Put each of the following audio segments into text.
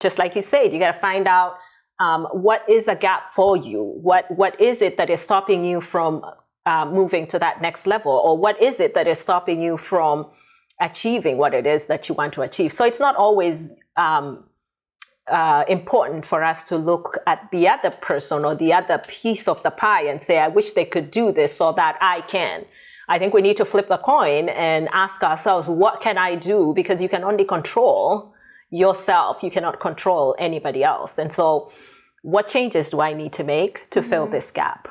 just like you said, you got to find out what is a gap for you. What is it that is stopping you from moving to that next level, or what is it that is stopping you from achieving what it is that you want to achieve? So it's not always important for us to look at the other person or the other piece of the pie and say, I wish they could do this so that I can. I think we need to flip the coin and ask ourselves, what can I do? Because you can only control yourself. You cannot control anybody else. And so what changes do I need to make to fill this gap?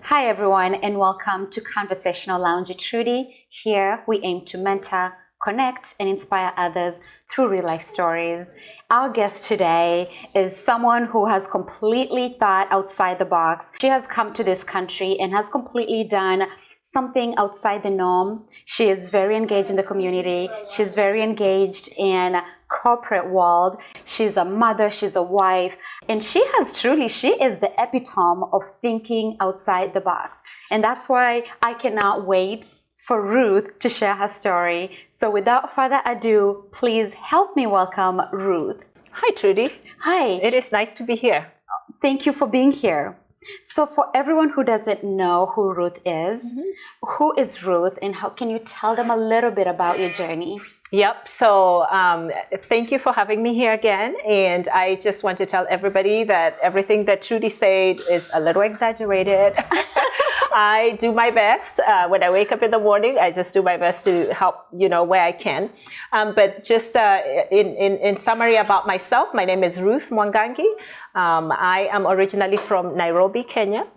Hi everyone, and welcome to Conversational Lounge with Trudy. Here we aim to mentor, connect, and inspire others through real life stories. Our guest today is someone who has completely thought outside the box. She has come to this country and has completely done something outside the norm. She is very engaged in the community. She's very engaged in corporate world. She's a mother, she's a wife, and she is the epitome of thinking outside the box. And that's why I cannot wait for Ruth to share her story. So without further ado, please help me welcome Ruth. Hi, Trudy. Hi. It is nice to be here. Thank you for being here. So for everyone who doesn't know who Ruth is, who is Ruth, and how can you tell them a little bit about your journey? Yep. So thank you for having me here again. And I just want to tell everybody that everything that Trudy said is a little exaggerated. I do my best. When I wake up in the morning, I just do my best to help, where I can. But just in summary about myself, my name is Ruth Mwangangi. I am originally from Nairobi, Kenya,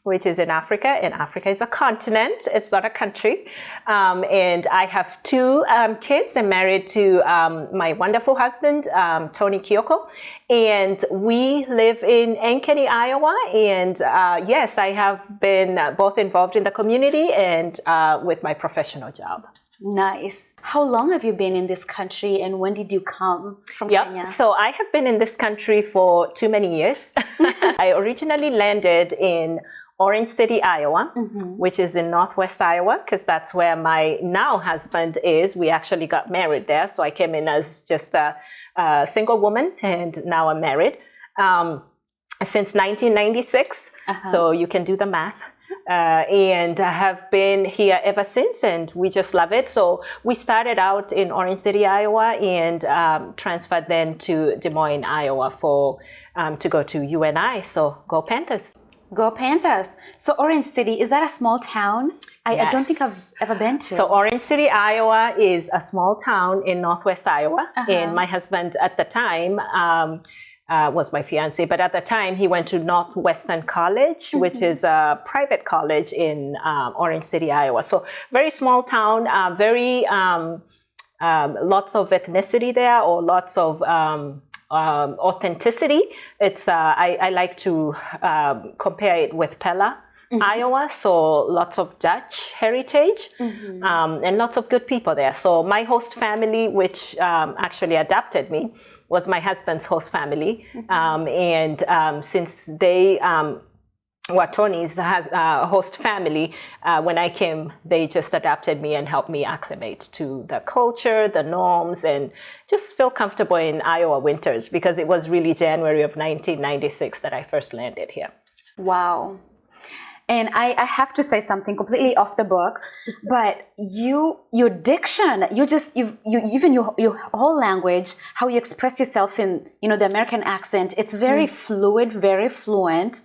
which is in Africa, and Africa is a continent, it's not a country. And I have two kids. I'm married to my wonderful husband, Tony Kyoko, and we live in Ankeny, Iowa. And yes, I have been both involved in the community and with my professional job. Nice. How long have you been in this country, and when did you come from Kenya? So I have been in this country for too many years. I originally landed in Orange City, Iowa, which is in Northwest Iowa, because that's where my now husband is. We actually got married there. So I came in as just a single woman, and now I'm married since 1996. So you can do the math. And I have been here ever since, and we just love it. So we started out in Orange City, Iowa, and transferred then to Des Moines, Iowa to go to UNI. So go Panthers. Go Panthers. So Orange City, is that a small town? I don't think I've ever been to. So Orange City, Iowa is a small town in Northwest Iowa. And my husband at the time was my fiance, but at the time he went to Northwestern College, which is a private college in Orange City, Iowa. So very small town, very lots of ethnicity there, or lots of authenticity. It's I like to compare it with Pella, Iowa. So lots of Dutch heritage and lots of good people there. So my host family, which actually adopted me, was my husband's host family. And since they were Tony's host family, when I came, they just adopted me and helped me acclimate to the culture, the norms, and just feel comfortable in Iowa winters, because it was really January of 1996 that I first landed here. Wow. And I have to say something completely off the books, but your diction, even your whole language, how you express yourself in, the American accent, it's very fluid, very fluent.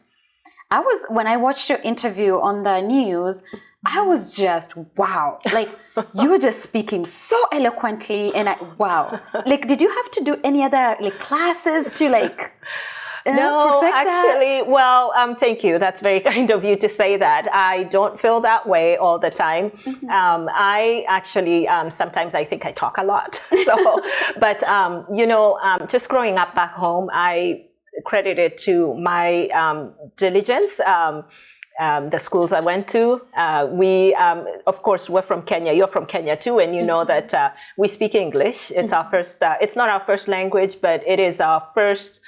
When I watched your interview on the news, I was just, wow. Like, you were just speaking so eloquently, and wow. Like, did you have to do any other, classes to, No, actually, well, thank you. That's very kind of you to say that. I don't feel that way all the time. I actually, sometimes I think I talk a lot. So, but, just growing up back home, I credit it to my diligence. The schools I went to, we, of course, we're from Kenya. You're from Kenya too, and you know that we speak English. It's our first. It's not our first language, but it is our first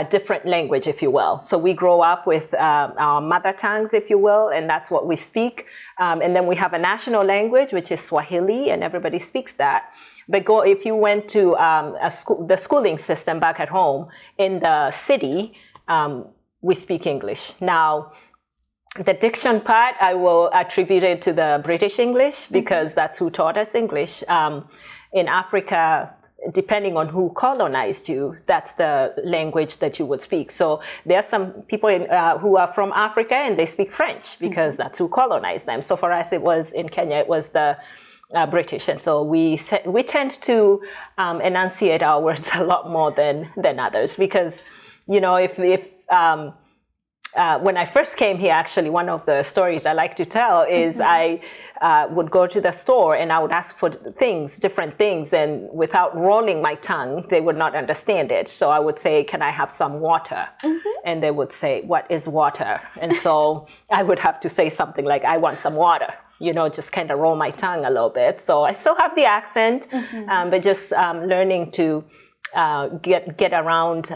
different language, if you will. So we grow up with our mother tongues, if you will, and that's what we speak. And then we have a national language, which is Swahili, and everybody speaks that. But if you went to the schooling system back at home in the city, we speak English. Now, the diction part, I will attribute it to the British English because that's who taught us English. In Africa, depending on who colonized you, that's the language that you would speak. So there are some people who are from Africa and they speak French because that's who colonized them. So for us, it was in Kenya, it was the British. And so we tend to enunciate our words a lot more than others because, you know, when I first came here, actually, one of the stories I like to tell is I would go to the store and I would ask for different things, and without rolling my tongue, they would not understand it. So I would say, "Can I have some water?" And they would say, "What is water?" And so I would have to say something like, "I want some water." You know, just kind of roll my tongue a little bit. So I still have the accent, but just learning to get around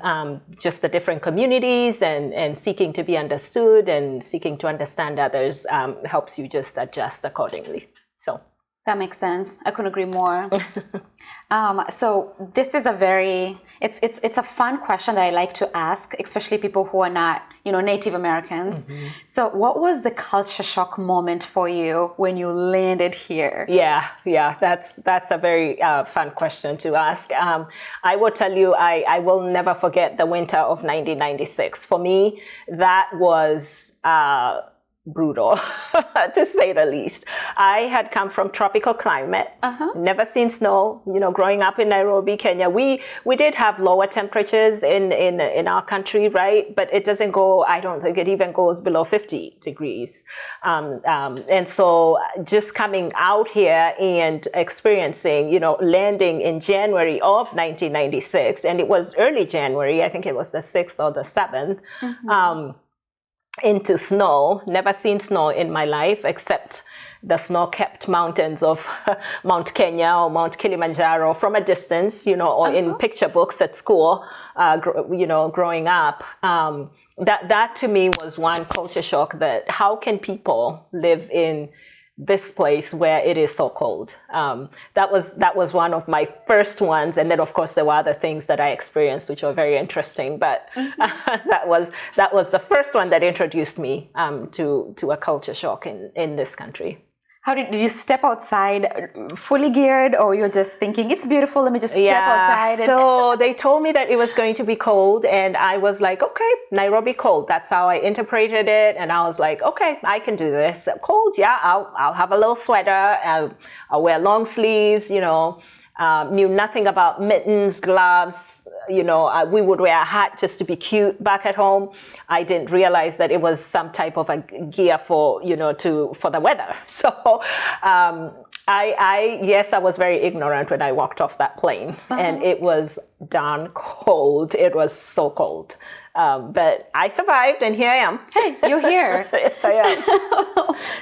just the different communities and seeking to be understood and seeking to understand others helps you just adjust accordingly. So that makes sense. I couldn't agree more. So this is it's a fun question that I like to ask, especially people who are not, you know, Native Americans. So what was the culture shock moment for you when you landed here? Yeah, that's a very fun question to ask. I will tell you, I will never forget the winter of 1996. For me, that was brutal, to say the least. I had come from tropical climate, never seen snow. You know, growing up in Nairobi, Kenya, we did have lower temperatures in our country, right? But it doesn't go. I don't think it even goes below 50 degrees. And so, just coming out here and experiencing, you know, landing in January of 1996, and it was early January. I think it was the 6th or the 7th. Into snow. Never seen snow in my life except the snow-capped mountains of Mount Kenya or Mount Kilimanjaro from a distance, you know, or in picture books at school, you know, growing up. That to me was one culture shock, that how can people live in this place where it is so cold. That was one of my first ones, and then of course there were other things that I experienced which were very interesting. But that was the first one that introduced me to a culture shock in this country. How did you step outside fully geared, or you're just thinking it's beautiful, let me just step outside? So they told me that it was going to be cold, and I was like, okay, Nairobi cold. That's how I interpreted it, and I was like, okay, I can do this. Cold, yeah, I'll have a little sweater. I'll wear long sleeves. You know, knew nothing about mittens, gloves. You know, we would wear a hat just to be cute back at home. I didn't realize that it was some type of a gear for, you know, for the weather. So I was very ignorant when I walked off that plane, and it was darn cold. It was so cold. But I survived, and here I am. Hey, you're here. Yes, I am.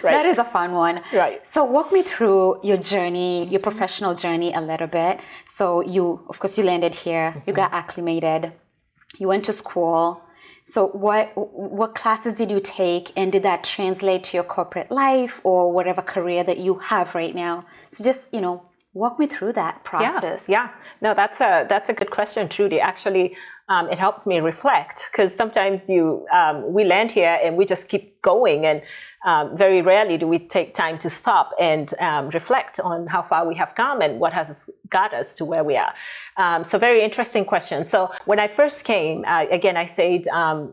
Right. That is a fun one. Right. So walk me through your journey, your professional journey a little bit. So you landed here, you got acclimated, you went to school. So what classes did you take, and did that translate to your corporate life or whatever career that you have right now? So just, you know, walk me through that process. Yeah. No, that's a good question, Trudy. Actually, it helps me reflect, because sometimes we land here and we just keep going, and very rarely do we take time to stop and reflect on how far we have come and what has got us to where we are. So very interesting question. So when I first came, again, I said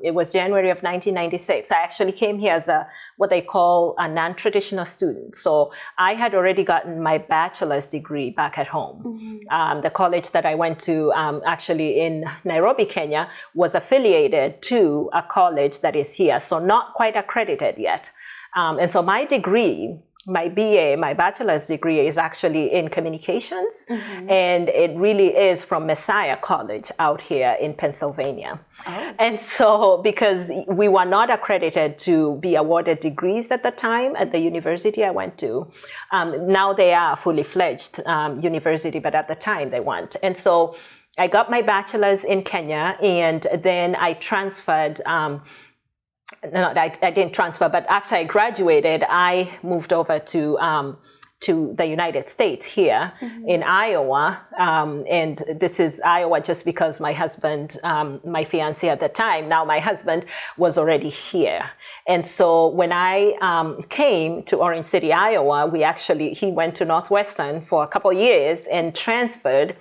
it was January of 1996. I actually came here as what they call a non-traditional student. So I had already gotten my bachelor's degree back at home. The college that I went to, actually in Nairobi, Kenya, was affiliated to a college that is here, so not quite accredited yet. And so my degree, my BA, my bachelor's degree, is actually in communications, and it really is from Messiah College out here in Pennsylvania. And so because we were not accredited to be awarded degrees at the time at the university I went to, now they are a fully fledged university, but at the time they weren't. And so I got my bachelor's in Kenya, and then I transferred. No, I didn't transfer, but after I graduated, I moved over to the United States here in Iowa. And this is Iowa just because my husband, my fiancé at the time, now my husband, was already here. And so when I came to Orange City, Iowa, he went to Northwestern for a couple of years and transferred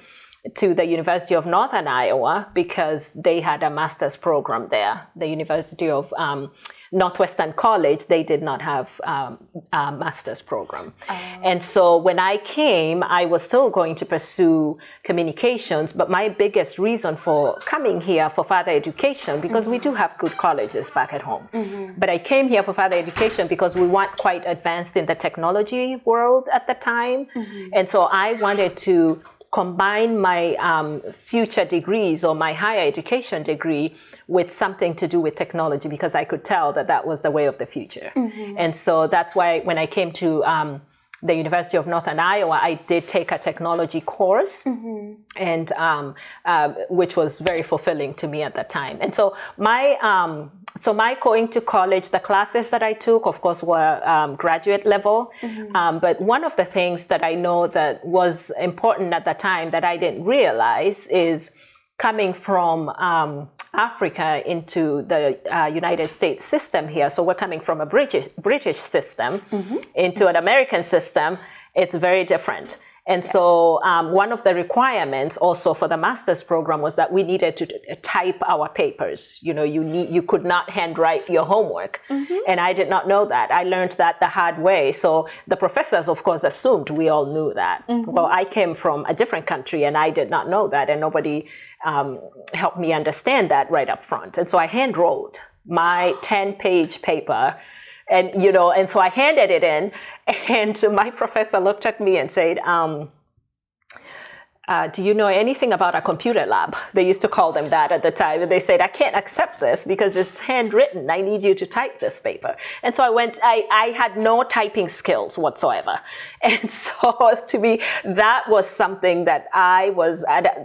to the University of Northern Iowa because they had a master's program there. The University of Northwestern College, they did not have a master's program. And so when I came, I was still going to pursue communications, but my biggest reason for coming here for further education, because we do have good colleges back at home, but I came here for further education because we weren't quite advanced in the technology world at the time. And so I wanted to combine my future degrees or my higher education degree with something to do with technology because I could tell that that was the way of the future. And so that's why when I came to the University of Northern Iowa, I did take a technology course, and which was very fulfilling to me at that time. And so my going to college, the classes that I took, of course, were graduate level. But one of the things that I know that was important at the time that I didn't realize is coming from Africa into the United States system here. So we're coming from a British system into an American system. It's very different. And so one of the requirements also for the master's program was that we needed to type our papers. You know, you could not handwrite your homework. And I did not know that. I learned that the hard way. So the professors, of course, assumed we all knew that. Well, I came from a different country and I did not know that. And nobody helped me understand that right up front. And so I hand wrote my 10-page paper. And, you know, and so I handed it in, and my professor looked at me and said, do you know anything about a computer lab? They used to call them that at the time. And they said, I can't accept this because it's handwritten. I need you to type this paper. And so I had no typing skills whatsoever. And so to me, that was something that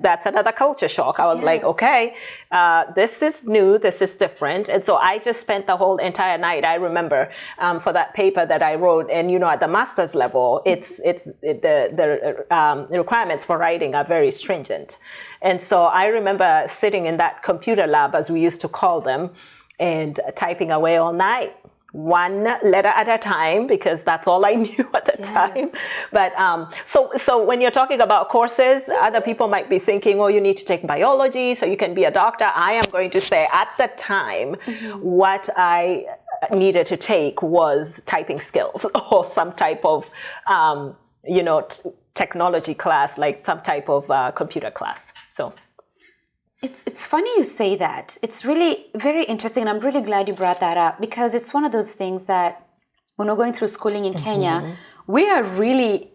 that's another culture shock. I was like, okay, this is new, this is different. And so I just spent the whole entire night, I remember, for that paper that I wrote. And, you know, at the master's level, the requirements for writing are very stringent. And so I remember sitting in that computer lab, as we used to call them, and typing away all night, one letter at a time, because that's all I knew at the time. But so when you're talking about courses, other people might be thinking, oh, you need to take biology so you can be a doctor. I am going to say at the time, what I needed to take was typing skills or some type of, technology class, like some type of computer class. So it's funny you say that. It's really very interesting, and I'm really glad you brought that up, because it's one of those things that when we're going through schooling in Kenya, we are really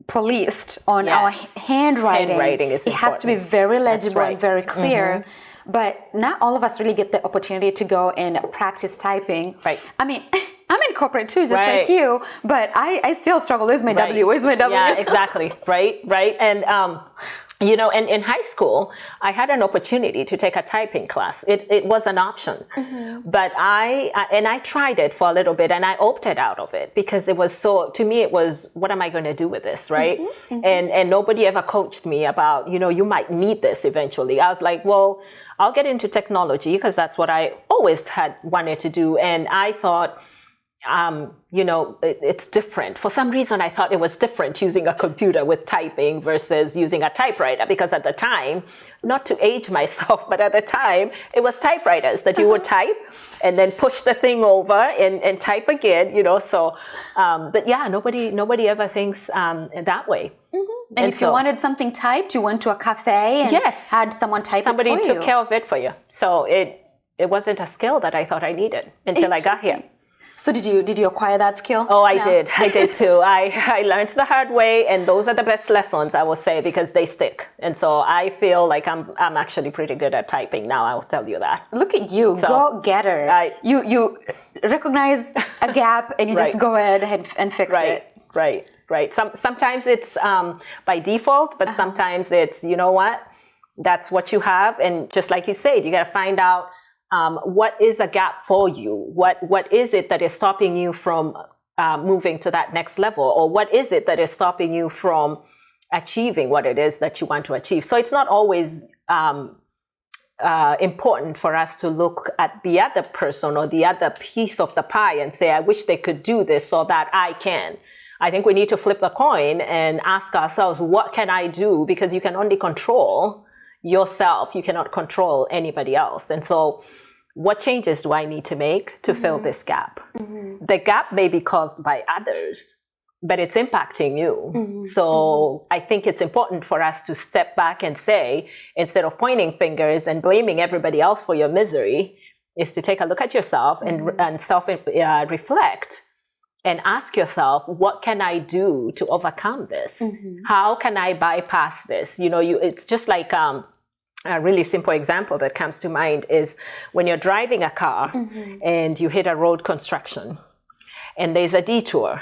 policed on our handwriting. Handwriting is important. It has to be very legible and very clear. But not all of us really get the opportunity to go and practice typing. Right. I mean, I'm in corporate too, just like you, but I still struggle. Where's my W? Where's my W? Yeah, exactly. Right. And, and in high school, I had an opportunity to take a typing class. It was an option. But I tried it for a little bit, and I opted out of it because it was to me, it was, what am I going to do with this, right? And nobody ever coached me about, you might need this eventually. I was like, well, I'll get into technology because that's what I always had wanted to do. And I thought, it's different. For some reason, I thought it was different using a computer with typing versus using a typewriter, because at the time, not to age myself, but at the time, it was typewriters that you would type and then push the thing over and type again, so, but yeah, nobody ever thinks that way. And if you wanted something typed, you went to a cafe and had someone type it for you. Somebody took care of it for you. So it wasn't a skill that I thought I needed until I got here. So did you acquire that skill? Oh, I did too. I learned the hard way, and those are the best lessons, I will say, because they stick. And so I feel like I'm actually pretty good at typing now. I will tell you that. Look at you, go-getter. You recognize a gap and you just go ahead and fix it. Right. Sometimes it's by default, but sometimes it's, you know what? That's what you have. And just like you said, you got to find out what is a gap for you. What is it that is stopping you from moving to that next level? Or what is it that is stopping you from achieving what it is that you want to achieve? So it's not always important for us to look at the other person or the other piece of the pie and say, I wish they could do this so that I can. I think we need to flip the coin and ask ourselves, what can I do? Because you can only control yourself. You cannot control anybody else. And so what changes do I need to make to fill this gap? The gap may be caused by others, but it's impacting you. So I think it's important for us to step back and say, instead of pointing fingers and blaming everybody else for your misery, is to take a look at yourself and self-reflect and ask yourself, what can I do to overcome this? How can I bypass this? It's just like a really simple example that comes to mind is when you're driving a car and you hit a road construction and there's a detour.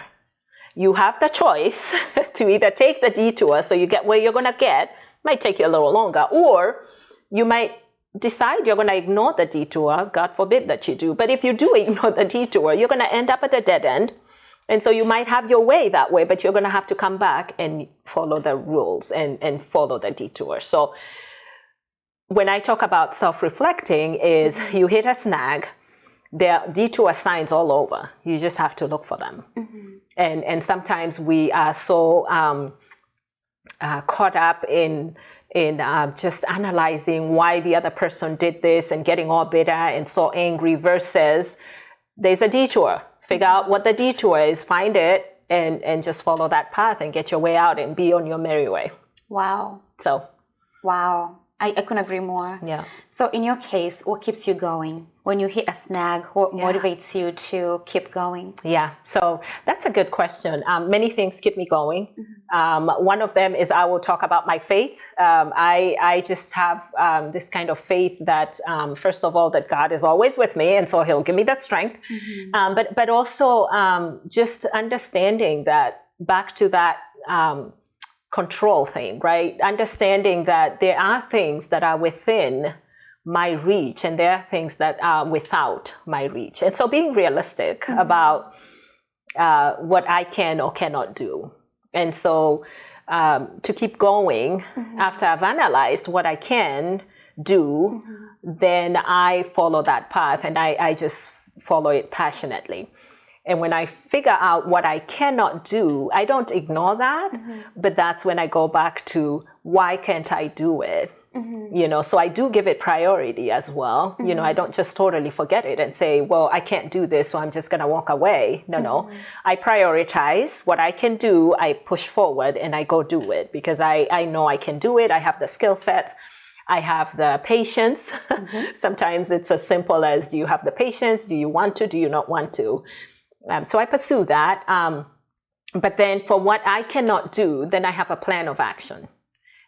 You have the choice to either take the detour so you get where you're going to get, might take you a little longer, or you might decide you're going to ignore the detour. God forbid that you do. But if you do ignore the detour, you're going to end up at a dead end. And so you might have your way that way, but you're going to have to come back and follow the rules and follow the detour. So when I talk about self-reflecting is you hit a snag, there are detour signs all over. You just have to look for them. And sometimes we are so caught up in just analyzing why the other person did this and getting all bitter and so angry versus there's a detour. Figure out what the detour is, find it, and just follow that path and get your way out and be on your merry way. Wow. Wow. I couldn't agree more. Yeah. So in your case, what keeps you going? When you hit a snag, what motivates you to keep going? Yeah, so that's a good question. Many things keep me going. One of them is I will talk about my faith. I just have this kind of faith that, first of all, that God is always with me, and so He'll give me the strength. But also just understanding that, back to that control thing, right? Understanding that there are things that are within my reach and there are things that are without my reach. And so being realistic about what I can or cannot do. And so to keep going after I've analyzed what I can do, then I follow that path and I just follow it passionately. And when I figure out what I cannot do, I don't ignore that, but that's when I go back to why can't I do it? So I do give it priority as well. I don't just totally forget it and say, well, I can't do this, so I'm just going to walk away. No. I prioritize what I can do. I push forward and I go do it because I know I can do it. I have the skill sets. I have the patience. Sometimes it's as simple as, do you have the patience? Do you want to? Do you not want to? So I pursue that. But then for what I cannot do, then I have a plan of action.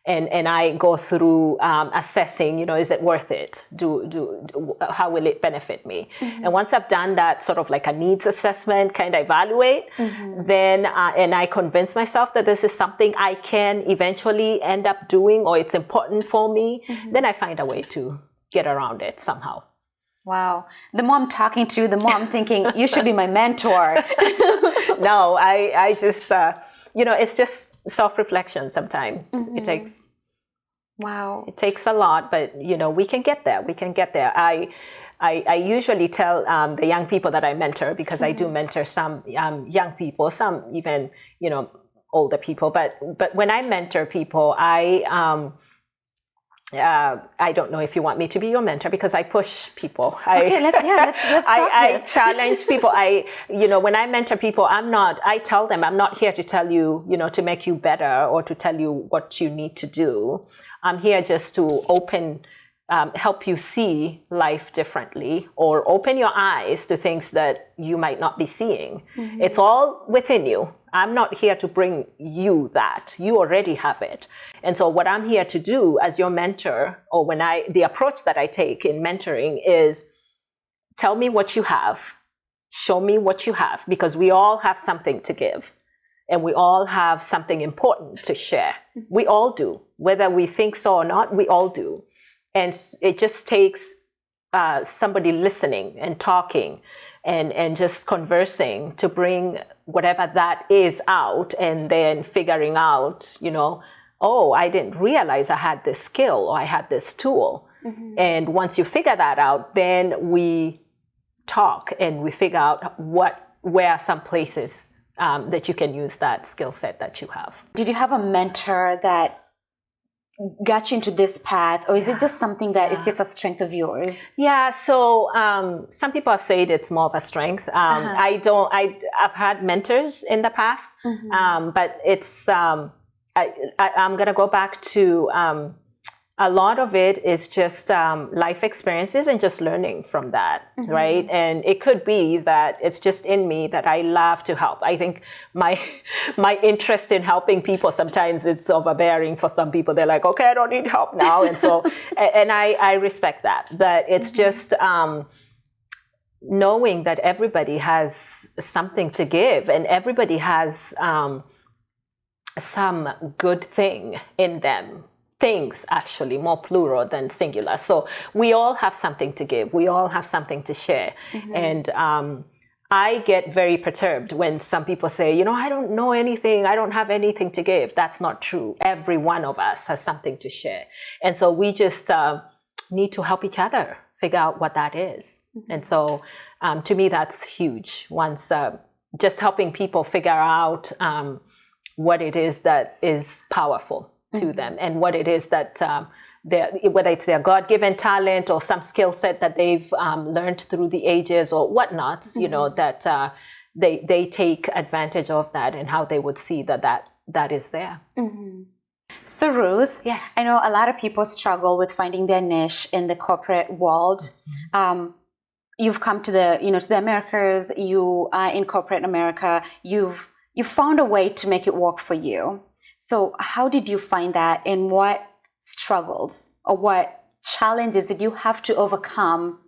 And I go through assessing, is it worth it? How will it benefit me? And once I've done that sort of like a needs assessment, kind of evaluate, then, and I convince myself that this is something I can eventually end up doing or it's important for me, then I find a way to get around it somehow. Wow. The more I'm talking to, the more I'm thinking, you should be my mentor. No, I just, it's just self-reflection sometimes. It takes, it takes a lot, but, we can get there. We can get there. I usually tell the young people that I mentor, because I do mentor some young people, some even, older people. But when I mentor people, I don't know if you want me to be your mentor because I push people. Let's talk. I challenge people. When I mentor people, I tell them, I'm not here to tell you, to make you better or to tell you what you need to do. I'm here just to help you see life differently or open your eyes to things that you might not be seeing. It's all within you. I'm not here to bring you that. You already have it. And so what I'm here to do as your mentor, or the approach that I take in mentoring is tell me what you have, show me what you have, because we all have something to give. and we all have something important to share. We all do, whether we think so or not, we all do. And it just takes somebody listening and talking and just conversing to bring whatever that is out, and then figuring out, oh, I didn't realize I had this skill or I had this tool. And once you figure that out, then we talk and we figure out where are some places that you can use that skill set that you have. Did you have a mentor that got you into this path, or is it just something that is just a strength of yours? Yeah, so some people have said it's more of a strength. I've had mentors in the past, but it's I'm gonna go back to a lot of it is just life experiences and just learning from that, right? And it could be that it's just in me that I love to help. I think my interest in helping people, sometimes it's overbearing for some people. They're like, okay, I don't need help now. And so, and I respect that. But it's just knowing that everybody has something to give, and everybody has some good thing in them. Things, actually, more plural than singular. So we all have something to give. We all have something to share. And I get very perturbed when some people say, I don't know anything. I don't have anything to give. That's not true. Every one of us has something to share. And so we just need to help each other figure out what that is. And so to me, that's huge. Once just helping people figure out what it is that is powerful to them, and what it is that whether it's their God-given talent or some skill set that they've learned through the ages or whatnot, that they take advantage of that, and how they would see that is there. So Ruth, yes, I know a lot of people struggle with finding their niche in the corporate world. You've come to the Americas. You are in corporate America. You've found a way to make it work for you. So how did you find that, and what struggles or what challenges did you have to overcome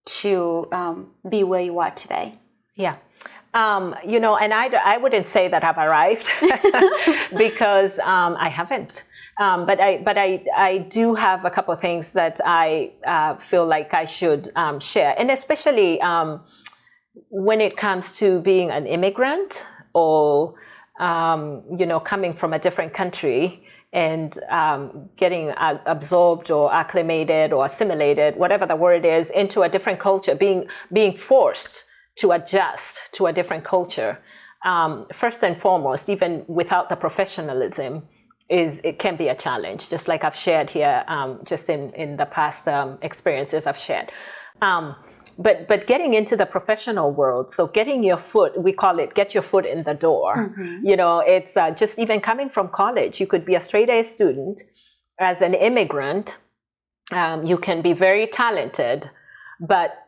to be where you are today? Yeah. And I wouldn't say that I've arrived because I haven't. But I do have a couple of things that I feel like I should share. And especially when it comes to being an immigrant, or coming from a different country and getting absorbed or acclimated or assimilated, whatever the word is, into a different culture, being forced to adjust to a different culture. First and foremost, even without the professionalism, it can be a challenge, just like I've shared here, just in the past experiences I've shared. But getting into the professional world, so getting your foot, we call it get your foot in the door. It's just even coming from college. You could be a straight A student. As an immigrant, you can be very talented, but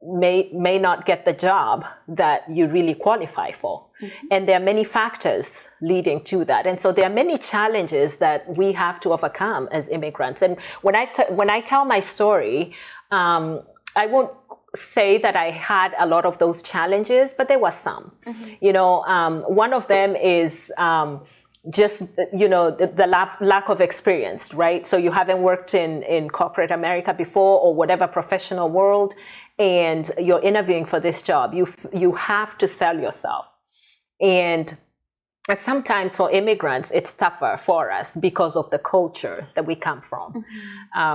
may not get the job that you really qualify for. And there are many factors leading to that. And so there are many challenges that we have to overcome as immigrants. And when I tell my story, I won't say that I had a lot of those challenges, but there was some. One of them is just, the lack of experience, right? So you haven't worked in corporate America before, or whatever professional world, and you're interviewing for this job. You have to sell yourself. And sometimes for immigrants, it's tougher for us because of the culture that we come from.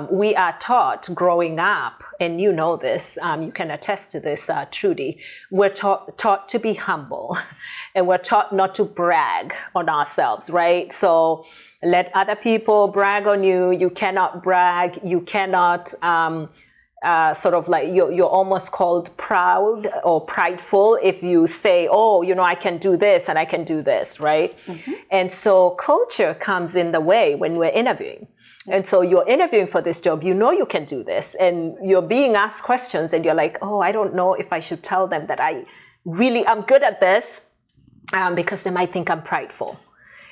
We are taught growing up, and you know this, you can attest to this, Trudy, we're taught to be humble, and we're taught not to brag on ourselves, right? So let other people brag on you. You cannot brag. You cannot sort of like you're almost called proud or prideful if you say, oh, I can do this and I can do this, right? And so culture comes in the way when we're interviewing. And so you're interviewing for this job, you can do this, and you're being asked questions, and you're like, oh, I don't know if I should tell them that I'm good at this, because they might think I'm prideful.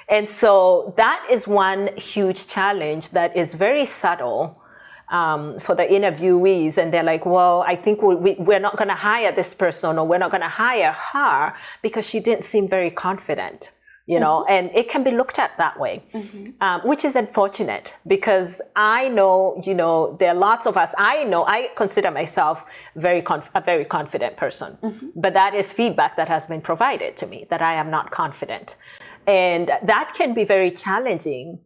And so that is one huge challenge that is very subtle, for the interviewees, and they're like, well, I think we're not going to hire this person, or we're not going to hire her because she didn't seem very confident, you know, and it can be looked at that way, which is unfortunate, because I know, you know, there are lots of us. I consider myself a very confident person, but that is feedback that has been provided to me, that I am not confident. And that can be very challenging,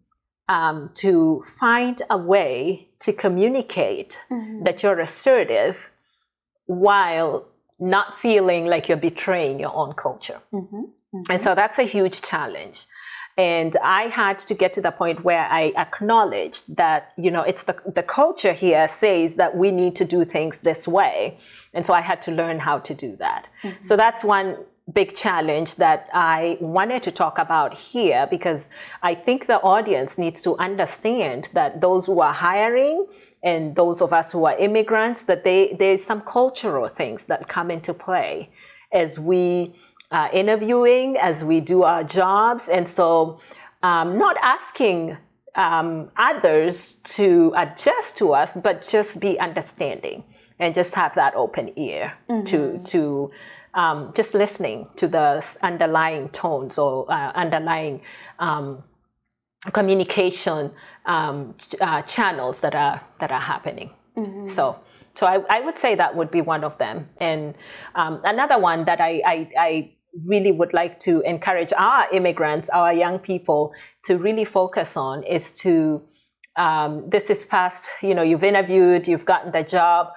to find a way to communicate that you're assertive while not feeling like you're betraying your own culture. And so that's a huge challenge. And I had to get to the point where I acknowledged that, you know, it's the culture here says that we need to do things this way. And so I had to learn how to do that. So that's one big challenge that I wanted to talk about here, because I think the audience needs to understand that those who are hiring and those of us who are immigrants, that there's some cultural things that come into play as we are interviewing, as we do our jobs. And so not asking others to adjust to us, but just be understanding and just have that open ear to just listening to the underlying tones or underlying communication channels that are happening. So I would say that would be one of them. And another one that I really would like to encourage our immigrants, our young people, to really focus on is to, this is past, you know, you've interviewed, you've gotten the job,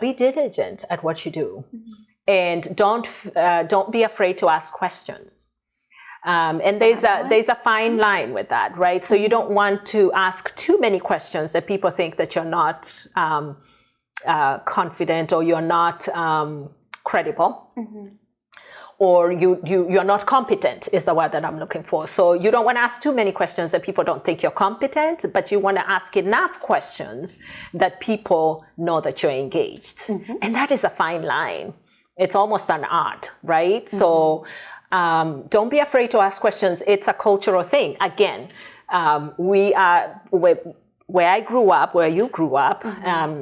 be diligent at what you do. And don't be afraid to ask questions. And there's a fine line with that, right? So you don't want to ask too many questions that people think that you're not confident, or you're not credible, or you're not competent is the word that I'm looking for. So you don't want to ask too many questions that people don't think you're competent, but you want to ask enough questions that people know that you're engaged. And that is a fine line. It's almost an art, right? So don't be afraid to ask questions. It's a cultural thing. Again, where I grew up, where you grew up,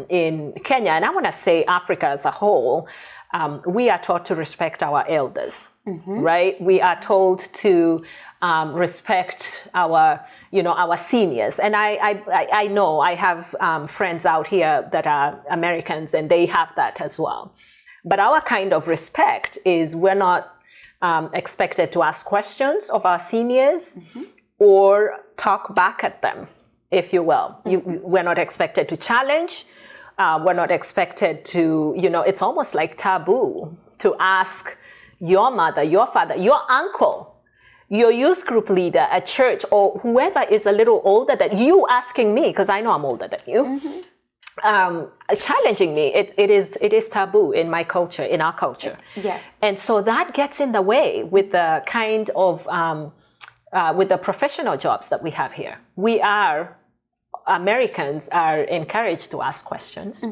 in Kenya, and I want to say Africa as a whole, we are taught to respect our elders, right? We are told to respect our seniors. And I know I have friends out here that are Americans, and they have that as well. But our kind of respect is we're not expected to ask questions of our seniors or talk back at them, if you will. We're not expected to challenge. We're not expected to, you know, it's almost like taboo to ask your mother, your father, your uncle, your youth group leader at church, or whoever is a little older than you asking me, because I know I'm older than you. Challenging me, it is taboo in my culture, in our culture. Yes. And so that gets in the way with the kind of with the professional jobs that we have here. Americans are encouraged to ask questions.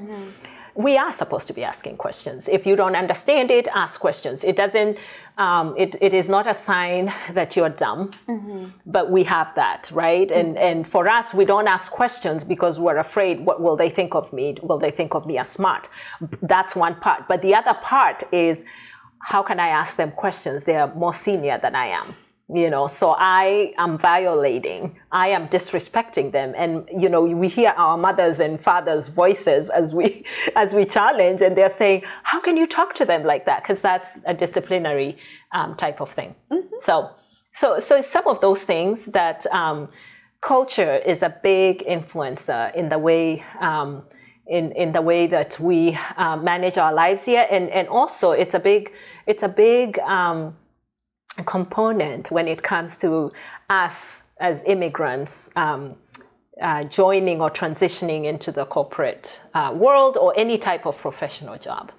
We are supposed to be asking questions. If you don't understand it, ask questions. It doesn't. It is not a sign that you're dumb, but we have that, right? And for us, we don't ask questions because we're afraid. What will they think of me? Will they think of me as smart? That's one part. But the other part is, how can I ask them questions? They are more senior than I am. You know, so I am violating, I am disrespecting them. And, you know, we hear our mothers and fathers' voices as we challenge, and they're saying, how can you talk to them like that? Because that's a disciplinary type of thing. So some of those things that culture is a big influencer in the way in the way that we manage our lives here. And also it's a big component when it comes to us as immigrants joining or transitioning into the corporate world or any type of professional job.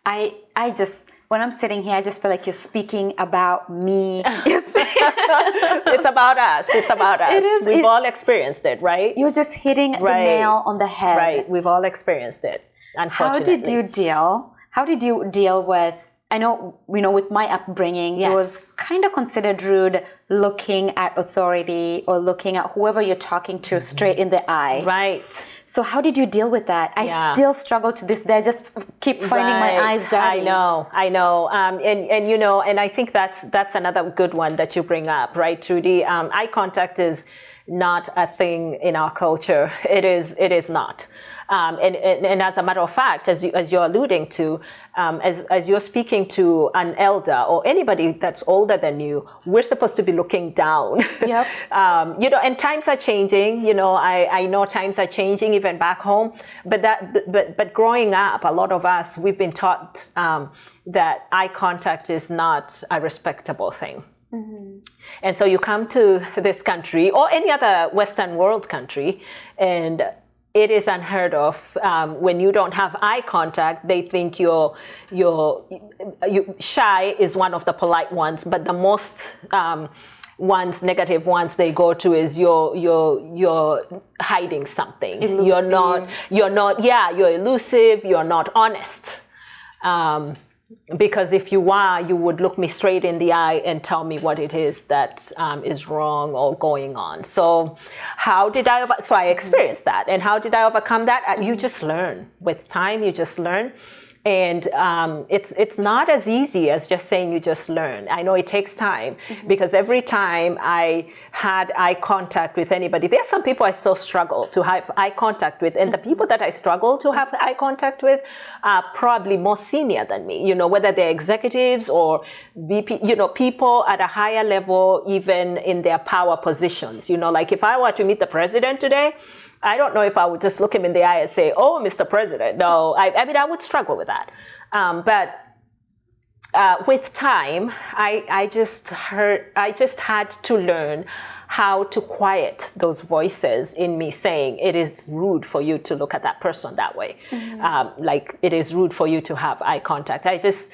I just, when I'm sitting here, I just feel like you're speaking about me. It's about us. It's about us. We've all experienced it, right? You're just hitting the nail on the head. Right. We've all experienced it, unfortunately. How did you deal with I know, with my upbringing, it was kind of considered rude looking at authority or looking at whoever you're talking to straight in the eye. Right. So how did you deal with that? I still struggle to this day. I just keep finding my eyes dirty. I know. And I think that's another good one that you bring up, right, Trudy? Eye contact is not a thing in our culture. It is not. And as a matter of fact, as you're alluding to, as you're speaking to an elder or anybody that's older than you, we're supposed to be looking down. Yep. And times are changing. I know times are changing even back home. But growing up, a lot of us, we've been taught that eye contact is not a respectable thing. Mm-hmm. And so you come to this country or any other Western world country, and it is unheard of. When you don't have eye contact, they think you're shy is one of the polite ones, but the most negative ones they go to is you're hiding something. Elusive. You're elusive. You're not honest. Because if you are, you would look me straight in the eye and tell me what it is that is wrong or going on. So I experienced that. And how did I overcome that? You just learn. With time, you just learn. And it's not as easy as just saying you just learn. I know it takes time because every time I had eye contact with anybody, there are some people I still struggle to have eye contact with. And the people that I struggle to have eye contact with are probably more senior than me, whether they're executives or VP, people at a higher level, even in their power positions. Like if I were to meet the president today, I don't know if I would just look him in the eye and say, "Oh, Mr. President." No, I would struggle with that. But with time, I just had to learn how to quiet those voices in me saying it is rude for you to look at that person that way. Mm-hmm. Like it is rude for you to have eye contact. I just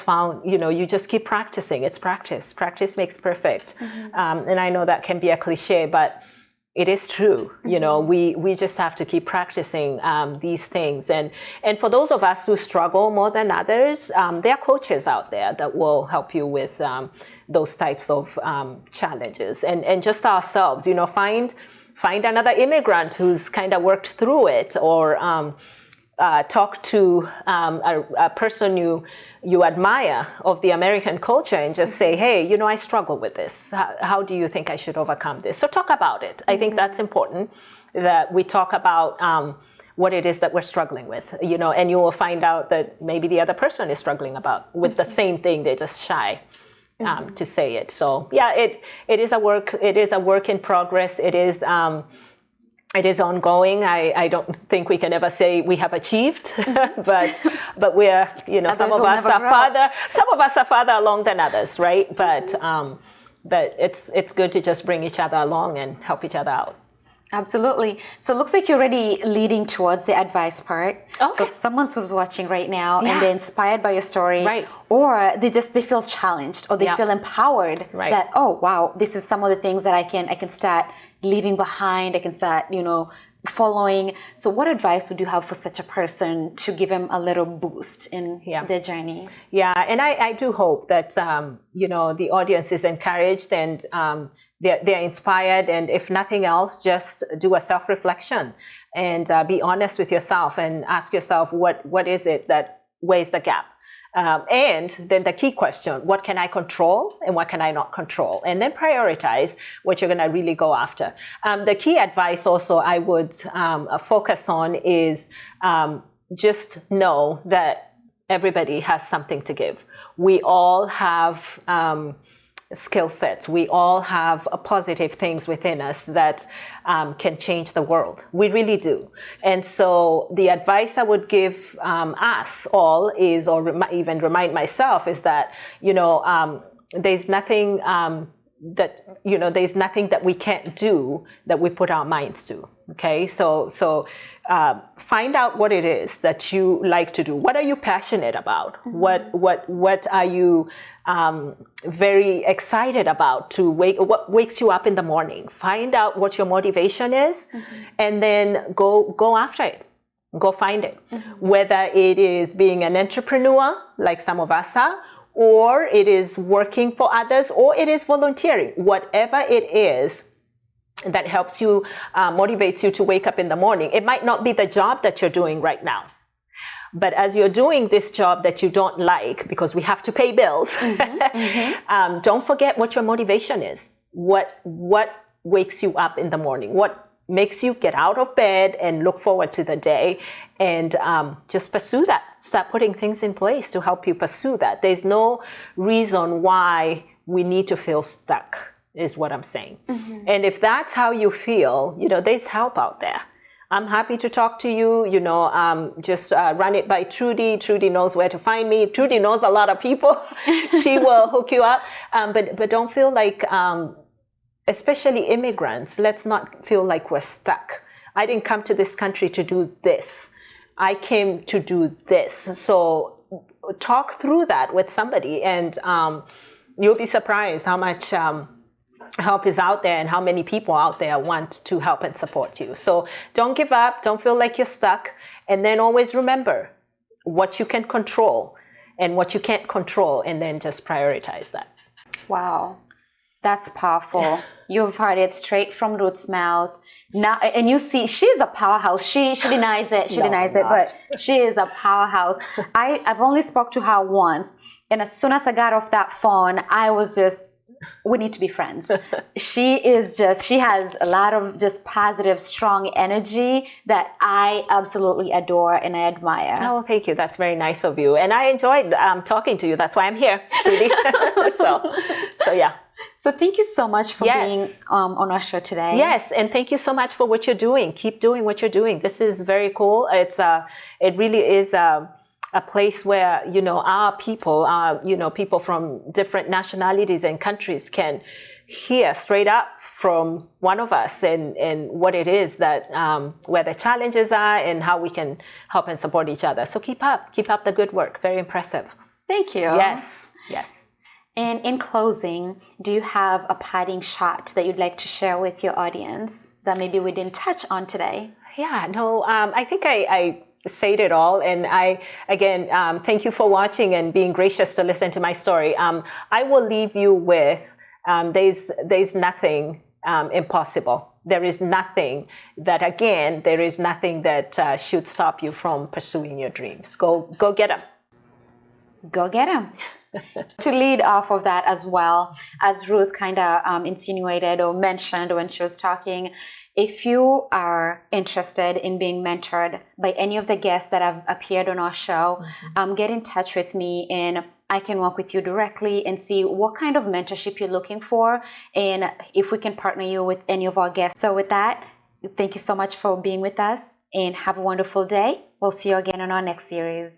found, you just keep practicing. It's practice. Practice makes perfect. Mm-hmm. And I know that can be a cliche, but it is true. We just have to keep practicing these things. And for those of us who struggle more than others, there are coaches out there that will help you with those types of challenges. And just ourselves, find another immigrant who's kind of worked through it, or talk to a person you admire of the American culture and just say, hey, I struggle with this. How do you think I should overcome this? So talk about it. I think that's important, that we talk about what it is that we're struggling with, and you will find out that maybe the other person is struggling with the same thing. They're just shy to say it. So yeah, it is a work in progress. It is ongoing. I don't think we can ever say we have achieved, but we're, some of us are farther along than others, right? But it's good to just bring each other along and help each other out. Absolutely. So it looks like you're already leading towards the advice part. Okay. So someone who's watching right now and they're inspired by your story, right, or they feel challenged, or they feel empowered, right, that, oh wow, this is some of the things that I can start leaving behind. I can start, following. So what advice would you have for such a person to give them a little boost in their journey? Yeah, and I do hope that the audience is encouraged and they're inspired, and if nothing else, just do a self-reflection and be honest with yourself and ask yourself what is it where's the gap? And then the key question, what can I control and what can I not control? And then prioritize what you're going to really go after. The key advice also I would focus on is just know that everybody has something to give. We all have skill sets. We all have positive things within us that can change the world. We really do. And so the advice I would give us all is, or even remind myself, is that, there's nothing there's nothing that we can't do that we put our minds to. Okay, so find out what it is that you like to do. What are you passionate about? Mm-hmm. What are you very excited about? What wakes you up in the morning? Find out what your motivation is, and then go after it. Go find it. Whether it is being an entrepreneur, like some of us are, or it is working for others, or it is volunteering. Whatever it is that helps you, motivates you to wake up in the morning. It might not be the job that you're doing right now, but as you're doing this job that you don't like, because we have to pay bills, don't forget what your motivation is. What wakes you up in the morning? What makes you get out of bed and look forward to the day, and just pursue that. Start putting things in place to help you pursue that. There's no reason why we need to feel stuck, is what I'm saying. And if that's how you feel, there's help out there. I'm happy to talk to you, just run it by Trudy. Trudy knows where to find me. Trudy knows a lot of people. She will hook you up. But don't feel like, especially immigrants, let's not feel like we're stuck. I didn't come to this country to do this. I came to do this. So talk through that with somebody, and you'll be surprised how much help is out there and how many people out there want to help and support you. So don't give up. Don't feel like you're stuck. And then always remember what you can control and what you can't control, and then just prioritize that. Wow. That's powerful. You've heard it straight from Ruth's mouth. Now, and you see, she's a powerhouse. She denies it. She denies it, but she is a powerhouse. I've only spoke to her once, and as soon as I got off that phone, I was just, we need to be friends. She has a lot of just positive, strong energy that I absolutely adore and I admire. Oh, thank you. That's very nice of you. And I enjoyed talking to you. That's why I'm here, Trudy. so yeah. So thank you so much for being on our show today. Yes, and thank you so much for what you're doing. Keep doing what you're doing. This is very cool. It really is a place where, our people, people from different nationalities and countries can hear straight up from one of us and what it is that, where the challenges are and how we can help and support each other. So keep up the good work. Very impressive. Thank you. Yes. And in closing, do you have a parting shot that you'd like to share with your audience that maybe we didn't touch on today? Yeah, no, I think I said it all. And thank you for watching and being gracious to listen to my story. I will leave you with, there's nothing impossible. There is nothing that should stop you from pursuing your dreams. Go get them. Go get them. To lead off of that as well, as Ruth kind of insinuated or mentioned when she was talking, if you are interested in being mentored by any of the guests that have appeared on our show, get in touch with me and I can work with you directly and see what kind of mentorship you're looking for and if we can partner you with any of our guests. So with that, thank you so much for being with us and have a wonderful day. We'll see you again on our next series.